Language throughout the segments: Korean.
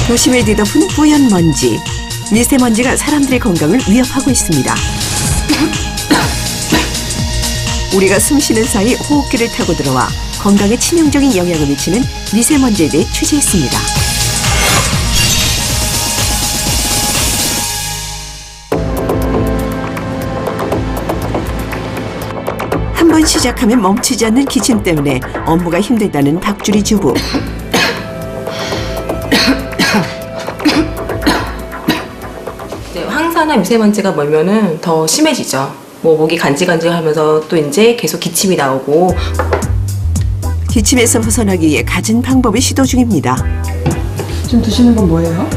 도심에 뒤덮은 뿌연 먼지. 미세먼지가 사람들의 건강을 위협하고 있습니다. 우리가 숨쉬는 사이 호흡기를 타고 들어와 건강에 치명적인 영향을 미치는 미세먼지에 대해 취재했습니다. 한 번 시작하면 멈추지 않는 기침 때문에 업무가 힘들다는 박주리 주부. 황사나 미세먼지가 멀면은 더 심해지죠. 목이 간질간질하면서 또 이제 계속 기침이 나오고. 기침에서 벗어나기 위해 갖은 방법을 시도 중입니다. 지금 드시는 건 뭐예요?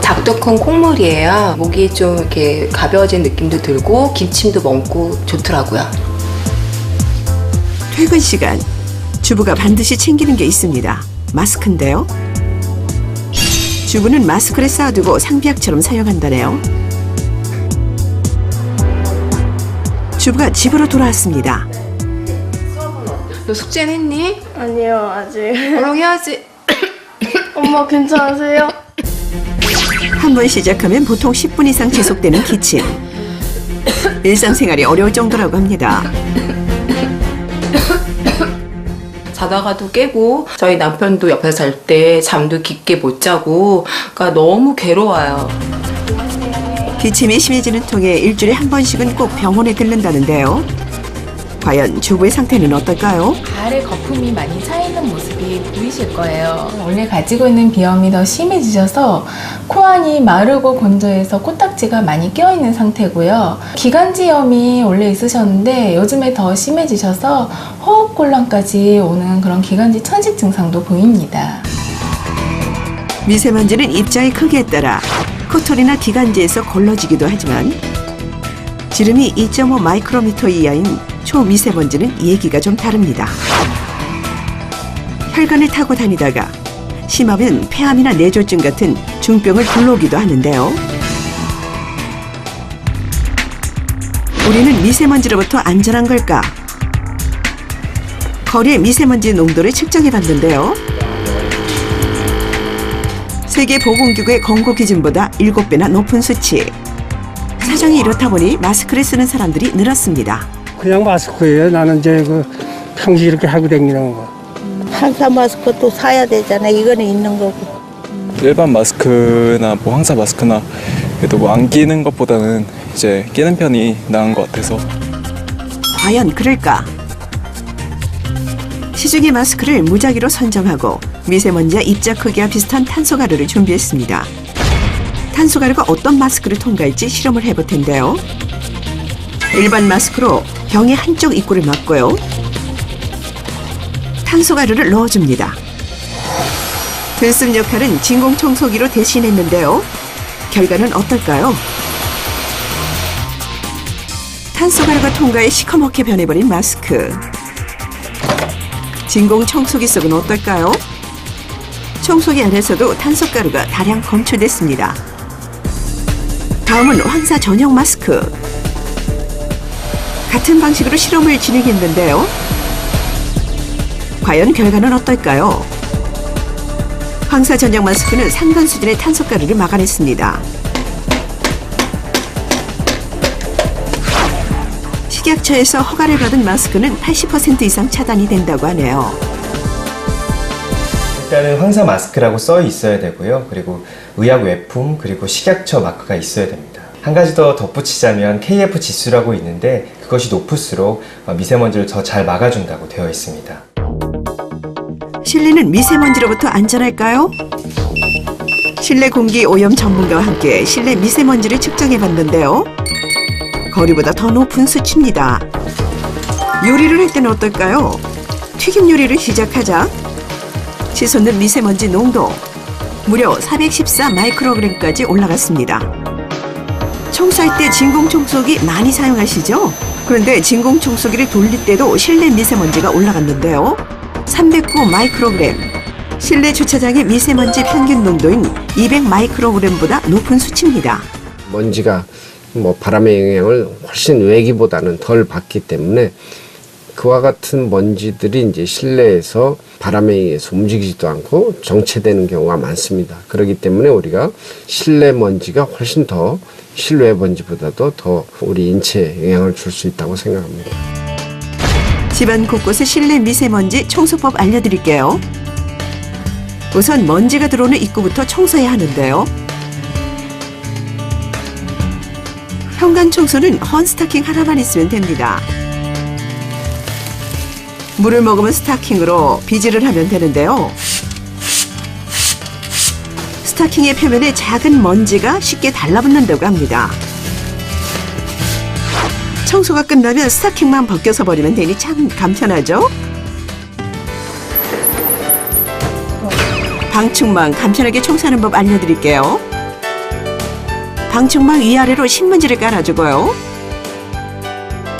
작두콩 콩물이에요. 목이 좀 이렇게 가벼워진 느낌도 들고 기침도 멈고 좋더라고요. 퇴근 시간, 주부가 반드시 챙기는 게 있습니다. 마스크인데요. 주부는 마스크를 쌓아두고 상비약처럼 사용한다네요. 주부가 집으로 돌아왔습니다. 너 숙제는 했니? 아니요, 아직. 얼른 해야지. 엄마 괜찮으세요? 한 번 시작하면 보통 10분 이상 지속되는 기침. 일상생활이 어려울 정도라고 합니다. 자다가도 깨고 저희 남편도 옆에서 잘 때 잠도 깊게 못 자고 그러니까 너무 괴로워요. 기침이 심해지는 통에 일주일에 한 번씩은 꼭 병원에 들른다는데요. 과연 주부의 상태는 어떨까요? 가을에 거품이 많이 차 있는 모습이 보이실 거예요. 원래 가지고 있는 비염이 더 심해지셔서 코안이 마르고 건조해서 코딱지가 많이 껴있는 상태고요. 기관지염이 원래 있으셨는데 요즘에 더 심해지셔서 호흡곤란까지 오는 그런 기관지 천식 증상도 보입니다. 미세먼지는 입자의 크기에 따라 코털이나 기관지에서 걸러지기도 하지만 지름이 2.5 마이크로미터 이하인 초미세먼지는 얘기가 좀 다릅니다. 혈관을 타고 다니다가 심하면 폐암이나 뇌졸중 같은 중병을 불러오기도 하는데요. 우리는 미세먼지로부터 안전한 걸까? 거리의 미세먼지 농도를 측정해 봤는데요. 세계보건기구의 권고 기준보다 7배나 높은 수치. 사정이 이렇다 보니 마스크를 쓰는 사람들이 늘었습니다. 그냥 마스크예요. 나는 이제 평소에 이렇게 하고 다니는 거. 황사 마스크 또 사야 되잖아. 이거는 있는 거고. 일반 마스크나 황사 마스크나 그래도 안 끼는 것보다는 이제 끼는 편이 나은 것 같아서. 과연 그럴까? 시중의 마스크를 무작위로 선정하고 미세먼지와 입자 크기와 비슷한 탄소 가루를 준비했습니다. 탄소 가루가 어떤 마스크를 통과할지 실험을 해볼 텐데요. 일반 마스크로 병의 한쪽 입구를 막고요. 탄소 가루를 넣어줍니다. 들숨 역할은 진공청소기로 대신했는데요. 결과는 어떨까요? 탄소 가루가 통과해 시커멓게 변해버린 마스크. 진공청소기 속은 어떨까요? 청소기 안에서도 탄소 가루가 다량 검출됐습니다. 다음은 황사 전용 마스크. 같은 방식으로 실험을 진행했는데요. 과연 결과는 어떨까요? 황사 전용 마스크는 상당 수준의 탄소 가루를 막아냈습니다. 식약처에서 허가를 받은 마스크는 80% 이상 차단이 된다고 하네요. 일단은 황사 마스크라고 써 있어야 되고요. 그리고 의약 외품 그리고 식약처 마크가 있어야 됩니다. 한 가지 더 덧붙이자면 KF 지수라고 있는데 그것이 높을수록 미세먼지를 더 잘 막아준다고 되어 있습니다. 실내는 미세먼지로부터 안전할까요? 실내 공기 오염 전문가와 함께 실내 미세먼지를 측정해 봤는데요. 거리보다 더 높은 수치입니다. 요리를 할 때는 어떨까요? 튀김 요리를 시작하자 치솟는 미세먼지 농도 무려 414 마이크로그램까지 올라갔습니다. 청소할 때 진공청소기 많이 사용하시죠? 그런데 진공청소기를 돌릴 때도 실내 미세먼지가 올라갔는데요. 309 마이크로그램. 실내 주차장의 미세먼지 평균 농도인 200 마이크로그램보다 높은 수치입니다. 먼지가 바람의 영향을 훨씬 외기보다는 덜 받기 때문에 그와 같은 먼지들이 이제 실내에서 바람에 의해서 움직이지도 않고 정체되는 경우가 많습니다. 그렇기 때문에 우리가 실내 먼지가 훨씬 더 실외 먼지보다도 더 우리 인체에 영향을 줄 수 있다고 생각합니다. 집안 곳곳의 실내 미세먼지 청소법 알려드릴게요. 우선 먼지가 들어오는 입구부터 청소해야 하는데요. 현관 청소는 헌 스타킹 하나만 있으면 됩니다. 물을 머금은 스타킹으로 비질을 하면 되는데요. 스타킹의 표면에 작은 먼지가 쉽게 달라붙는다고 합니다. 청소가 끝나면 스타킹만 벗겨서 버리면 되니 참 간편하죠? 방충망 간편하게 청소하는 법 알려드릴게요. 방충망 위아래로 신문지를 깔아주고요.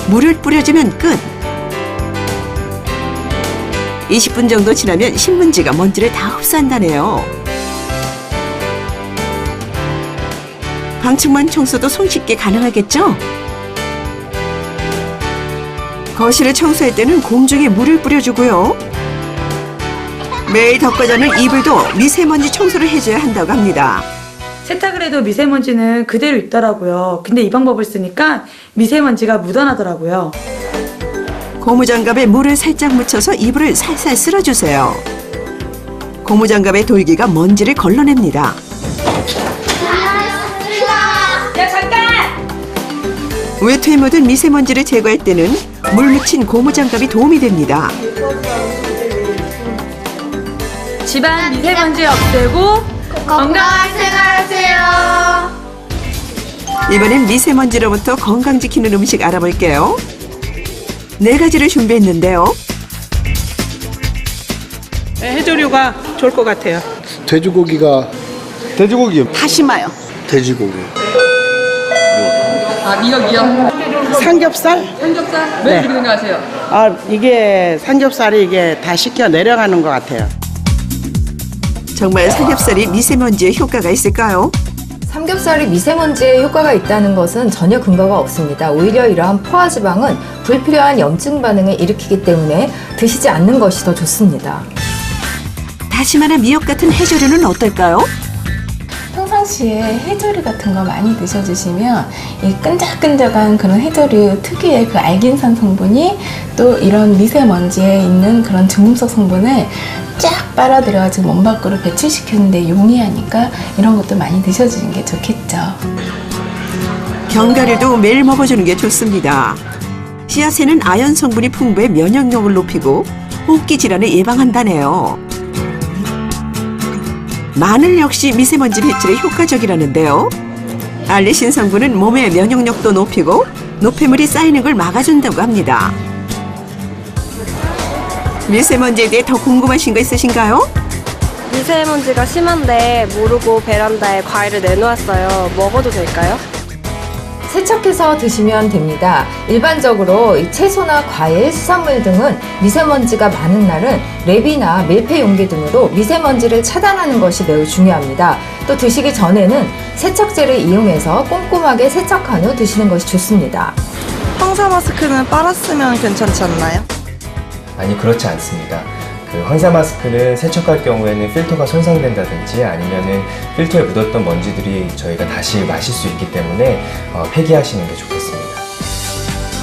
물을 뿌려주면 끝. 20분 정도 지나면 신문지가 먼지를 다 흡수한다네요. 방충망 청소도 손쉽게 가능하겠죠? 거실을 청소할 때는 공중에 물을 뿌려주고요. 매일 덮어져 있는 이불도 미세먼지 청소를 해줘야 한다고 합니다. 세탁을 해도 미세먼지는 그대로 있더라고요. 근데 이 방법을 쓰니까 미세먼지가 묻어나더라고요. 고무장갑에 물을 살짝 묻혀서 이불을 살살 쓸어주세요. 고무장갑의 돌기가 먼지를 걸러냅니다. 야, 잠깐! 외투에 묻은 미세먼지를 제거할 때는 물 묻힌 고무장갑이 도움이 됩니다. 집안 미세먼지 없애고 건강한 생활하세요. 이번엔 미세먼지로부터 건강 지키는 음식 알아볼게요. 4가지를 준비했는데요. 해조류가 좋을 것 같아요. 돼지고기요. 다시마요. 돼지고기. 아, 미역이요? 삼겹살? 삼겹살? 왜 그렇게 생각하세요? 이게 삼겹살이 이게 다 식혀 내려가는 것 같아요. 정말 삼겹살이 미세먼지에 효과가 있을까요? 삼겹살이 미세먼지에 효과가 있다는 것은 전혀 근거가 없습니다. 오히려 이러한 포화지방은 불필요한 염증 반응을 일으키기 때문에 드시지 않는 것이 더 좋습니다. 다시마나 미역 같은 해조류는 어떨까요? 평상시에 해조류 같은 거 많이 드셔주시면 이 끈적끈적한 그런 해조류 특유의 그 알긴산 성분이 또 이런 미세먼지에 있는 그런 중금속 성분을 쫙 빨아들여가지고 몸 밖으로 배출시키는데 용이하니까 이런 것도 많이 드셔주는 게 좋겠죠. 견과류도 매일 먹어주는 게 좋습니다. 씨앗에는 아연 성분이 풍부해 면역력을 높이고 호흡기 질환을 예방한다네요. 마늘 역시 미세먼지 배출에 효과적이라는데요. 알리신 성분은 몸의 면역력도 높이고 노폐물이 쌓이는 걸 막아준다고 합니다. 미세먼지에 대해 더 궁금하신 거 있으신가요? 미세먼지가 심한데 모르고 베란다에 과일을 내놓았어요. 먹어도 될까요? 세척해서 드시면 됩니다. 일반적으로 이 채소나 과일, 수산물 등은 미세먼지가 많은 날은 랩이나 밀폐 용기 등으로 미세먼지를 차단하는 것이 매우 중요합니다. 또 드시기 전에는 세척제를 이용해서 꼼꼼하게 세척한 후 드시는 것이 좋습니다. 황사 마스크는 빨았으면 괜찮지 않나요? 아니, 그렇지 않습니다. 황사 마스크는 세척할 경우에는 필터가 손상된다든지 아니면은 필터에 묻었던 먼지들이 저희가 다시 마실 수 있기 때문에 폐기하시는 게 좋겠습니다.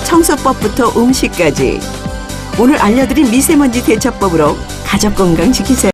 청소법부터 음식까지 오늘 알려드린 미세먼지 대처법으로 가족 건강 지키세요.